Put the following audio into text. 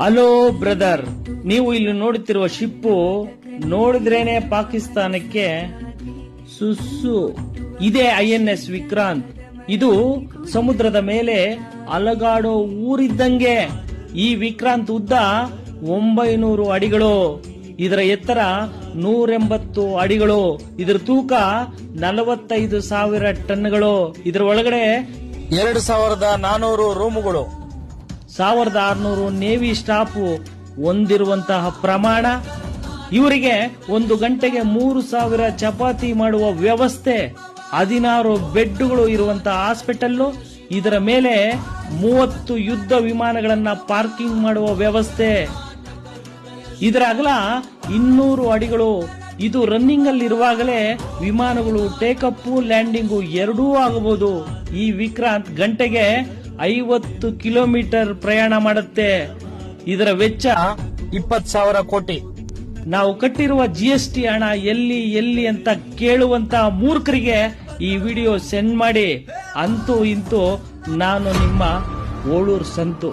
Hello brother, ನೀವು ಇಲ್ಲಿ ನೋಡುತ್ತಿರುವ ಶಿಪ್ಪು ನೋಡಿದ್ರೇನೆ ಪಾಕಿಸ್ತಾನಕ್ಕೆ ಸುಸ್ಸು. ಇದೇ INS ವಿಕ್ರಾಂತ್. ಇದು ಸಮುದ್ರದ ಮೇಲೆ ಅಲಗಾಡೋ ಊರಿದ್ದಂಗೆ. ಈ ವಿಕ್ರಾಂತ್ ಉದ್ದ 900 ಅಡಿಗಳು, ಇದರ ಎತ್ತರ 180 ಅಡಿಗಳು, ಇದರ ತೂಕ 45,000 ಟನ್ಗಳು. ಇದರ ಒಳಗಡೆ 2,400 ರೂಮುಗಳು, 1,600 ನೇವಿ ಸ್ಟಾಫ್ ಹೊಂದಿರುವಂತಹ ಪ್ರಮಾಣ. ಇವರಿಗೆ 1 ಗಂಟೆಗೆ 3,000 ಚಪಾತಿ ಮಾಡುವ ವ್ಯವಸ್ಥೆ, 16 ಬೆಡ್ಗಳು ಇರುವಂತಹ ಹಾಸ್ಪಿಟಲ್, ಇದರ ಮೇಲೆ 30 ಯುದ್ಧ ವಿಮಾನಗಳನ್ನ ಪಾರ್ಕಿಂಗ್ ಮಾಡುವ ವ್ಯವಸ್ಥೆ. ಇದರ ಅಗಲ 200 ಅಡಿಗಳು. ಇದು ರನ್ನಿಂಗ್ ಅಲ್ಲಿ ಇರುವಾಗಲೇ ವಿಮಾನಗಳು ಟೇಕಪ್ ಲ್ಯಾಂಡಿಂಗು ಎರಡೂ ಆಗಬಹುದು. ಈ ವಿಕ್ರಾಂತ್ ಗಂಟೆಗೆ 50 ಕಿಲೋಮೀಟರ್ ಪ್ರಯಾಣ ಮಾಡುತ್ತೆ. ಇದರ ವೆಚ್ಚ 20,000 ಕೋಟಿ. ನಾವು ಕಟ್ಟಿರುವ GST ಹಣ ಎಲ್ಲಿ ಅಂತ ಕೇಳುವಂತ ಮೂರ್ಖರಿಗೆ ಈ ವಿಡಿಯೋ ಸೆಂಡ್ ಮಾಡಿ. ಅಂತೂ ಇಂತೂ ನಾನು ನಿಮ್ಮ ಓಳೂರ್ ಸಂತು.